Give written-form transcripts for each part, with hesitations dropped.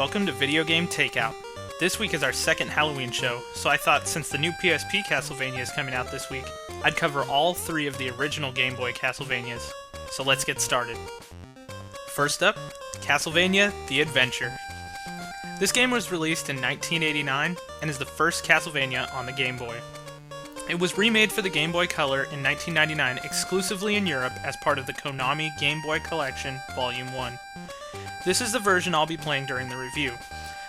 welcome to Video Game Takeout. This week is our second Halloween show, so I thought since the new PSP Castlevania is coming out this week, I'd cover all three of the original Game Boy Castlevanias. So let's get started. First up, Castlevania: The Adventure. This game was released in 1989 and is the first Castlevania on the Game Boy. It was remade for the Game Boy Color in 1999 exclusively in Europe as part of the Konami Game Boy Collection Volume 1. This is the version I'll be playing during the review.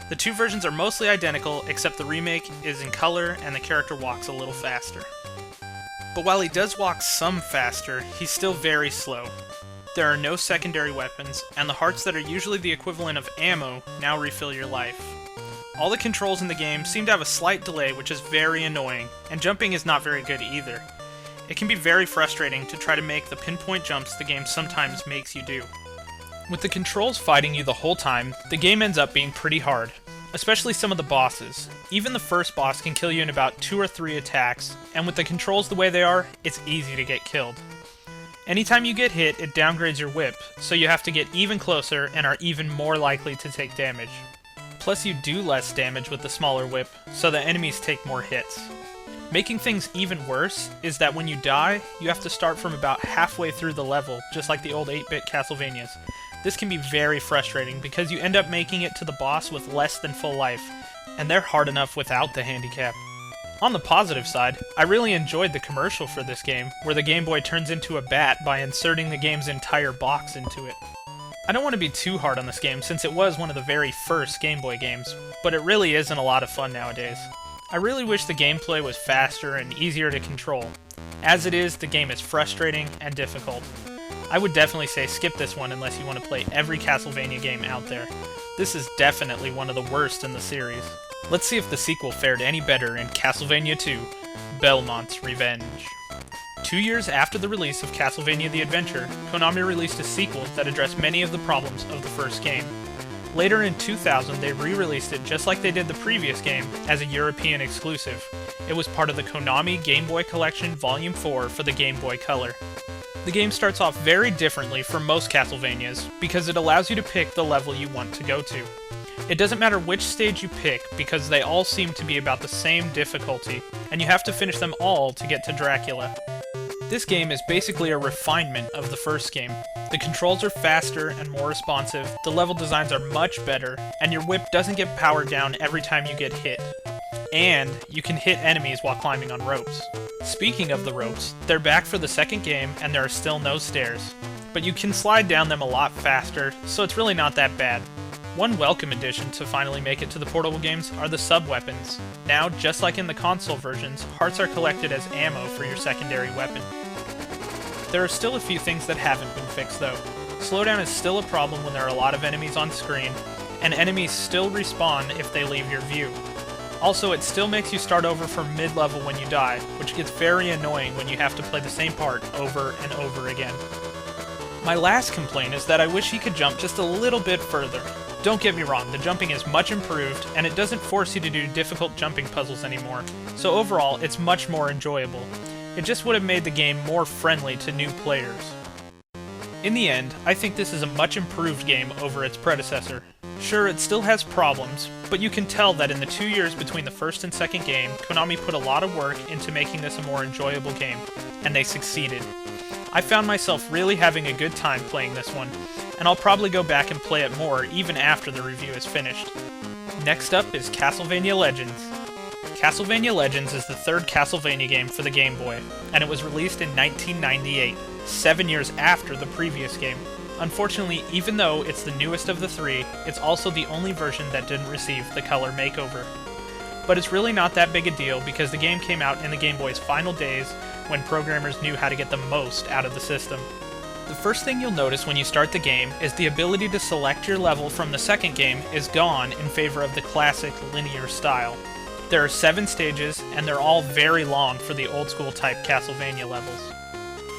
The two versions are mostly identical, except the remake is in color and the character walks a little faster. But while he does walk some faster, he's still very slow. There are no secondary weapons, and the hearts that are usually the equivalent of ammo now refill your life. All the controls in the game seem to have a slight delay, which is very annoying, and jumping is not very good either. It can be very frustrating to try to make the pinpoint jumps the game sometimes makes you do. With the controls fighting you the whole time, the game ends up being pretty hard, especially some of the bosses. Even the first boss can kill you in about 2 or 3 attacks, and with the controls the way they are, it's easy to get killed. Anytime you get hit, it downgrades your whip, so you have to get even closer and are even more likely to take damage. Plus you do less damage with the smaller whip, so the enemies take more hits. Making things even worse is that when you die, you have to start from about halfway through the level, just like the old 8-bit Castlevanias. This can be very frustrating because you end up making it to the boss with less than full life, and they're hard enough without the handicap. On the positive side, I really enjoyed the commercial for this game, where the Game Boy turns into a bat by inserting the game's entire box into it. I don't want to be too hard on this game since it was one of the very first Game Boy games, but it really isn't a lot of fun nowadays. I really wish the gameplay was faster and easier to control. As it is, the game is frustrating and difficult. I would definitely say skip this one unless you want to play every Castlevania game out there. This is definitely one of the worst in the series. Let's see if the sequel fared any better in Castlevania 2: Belmont's Revenge. 2 years after the release of Castlevania: The Adventure, Konami released a sequel that addressed many of the problems of the first game. Later in 2000, they re-released it just like they did the previous game, as a European exclusive. It was part of the Konami Game Boy Collection Volume 4 for the Game Boy Color. The game starts off very differently from most Castlevanias, because it allows you to pick the level you want to go to. It doesn't matter which stage you pick, because they all seem to be about the same difficulty, and you have to finish them all to get to Dracula. This game is basically a refinement of the first game. The controls are faster and more responsive, the level designs are much better, and your whip doesn't get powered down every time you get hit. And you can hit enemies while climbing on ropes. Speaking of the ropes, they're back for the second game and there are still no stairs. But you can slide down them a lot faster, so it's really not that bad. One welcome addition to finally make it to the portable games are the sub-weapons. Now, just like in the console versions, hearts are collected as ammo for your secondary weapon. There are still a few things that haven't been fixed though. Slowdown is still a problem when there are a lot of enemies on screen, and enemies still respawn if they leave your view. Also, it still makes you start over from mid-level when you die, which gets very annoying when you have to play the same part over and over again. My last complaint is that I wish he could jump just a little bit further. Don't get me wrong, the jumping is much improved, and it doesn't force you to do difficult jumping puzzles anymore, so overall, it's much more enjoyable. It just would have made the game more friendly to new players. In the end, I think this is a much improved game over its predecessor. Sure, it still has problems, but you can tell that in the 2 years between the first and second game, Konami put a lot of work into making this a more enjoyable game, and they succeeded. I found myself really having a good time playing this one, and I'll probably go back and play it more even after the review is finished. Next up is Castlevania Legends. Castlevania Legends is the third Castlevania game for the Game Boy, and it was released in 1998, 7 years after the previous game. Unfortunately, even though it's the newest of the three, it's also the only version that didn't receive the color makeover. But it's really not that big a deal because the game came out in the Game Boy's final days when programmers knew how to get the most out of the system. The first thing you'll notice when you start the game is the ability to select your level from the second game is gone in favor of the classic linear style. There are 7 stages, and they're all very long for the old-school type Castlevania levels.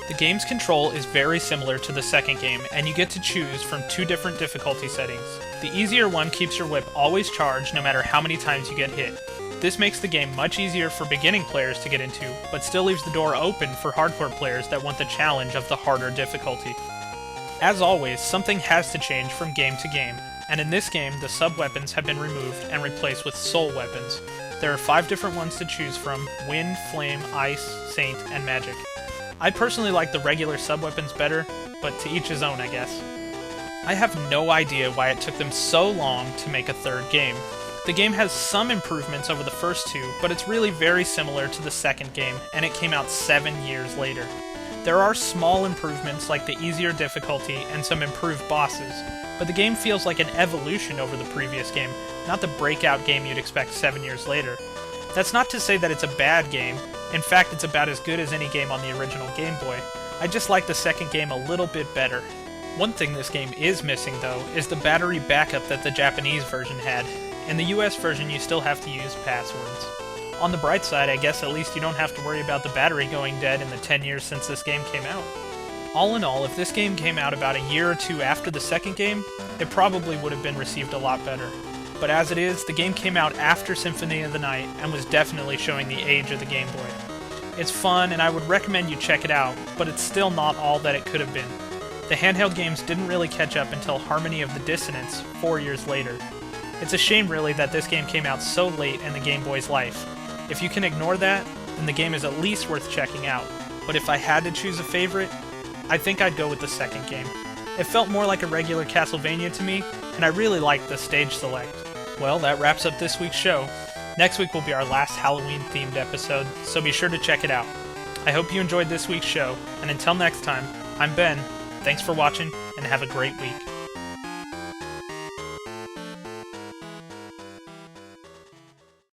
The game's control is very similar to the second game, and you get to choose from 2 different difficulty settings. The easier one keeps your whip always charged no matter how many times you get hit. This makes the game much easier for beginning players to get into, but still leaves the door open for hardcore players that want the challenge of the harder difficulty. As always, something has to change from game to game. and in this game, the sub-weapons have been removed and replaced with soul weapons. There are 5 different ones to choose from: Wind, Flame, Ice, Saint, and Magic. I personally like the regular sub-weapons better, but to each his own, I guess. I have no idea why it took them so long to make a third game. The game has some improvements over the first 2, but it's really very similar to the second game, and it came out 7 years later. There are small improvements like the easier difficulty and some improved bosses, but the game feels like an evolution over the previous game, not the breakout game you'd expect 7 years later. That's not to say that it's a bad game. In fact, it's about as good as any game on the original Game Boy. I just like the second game a little bit better. One thing this game is missing, though, is the battery backup that the Japanese version had. In the US version, you still have to use passwords. On the bright side, I guess at least you don't have to worry about the battery going dead in the 10 years since this game came out. All in all, if this game came out about a year or 2 after the second game, it probably would have been received a lot better. But as it is, the game came out after Symphony of the Night and was definitely showing the age of the Game Boy. It's fun, and I would recommend you check it out, but it's still not all that it could have been. The handheld games didn't really catch up until Harmony of the Dissonance 4 years later. It's a shame really that this game came out so late in the Game Boy's life. If you can ignore that, then the game is at least worth checking out. But if I had to choose a favorite, I think I'd go with the second game. It felt more like a regular Castlevania to me, and I really liked the stage select. Well, that wraps up this week's show. Next week will be our last Halloween-themed episode, so be sure to check it out. I hope you enjoyed this week's show, and until next time, I'm Ben. Thanks for watching, and have a great week.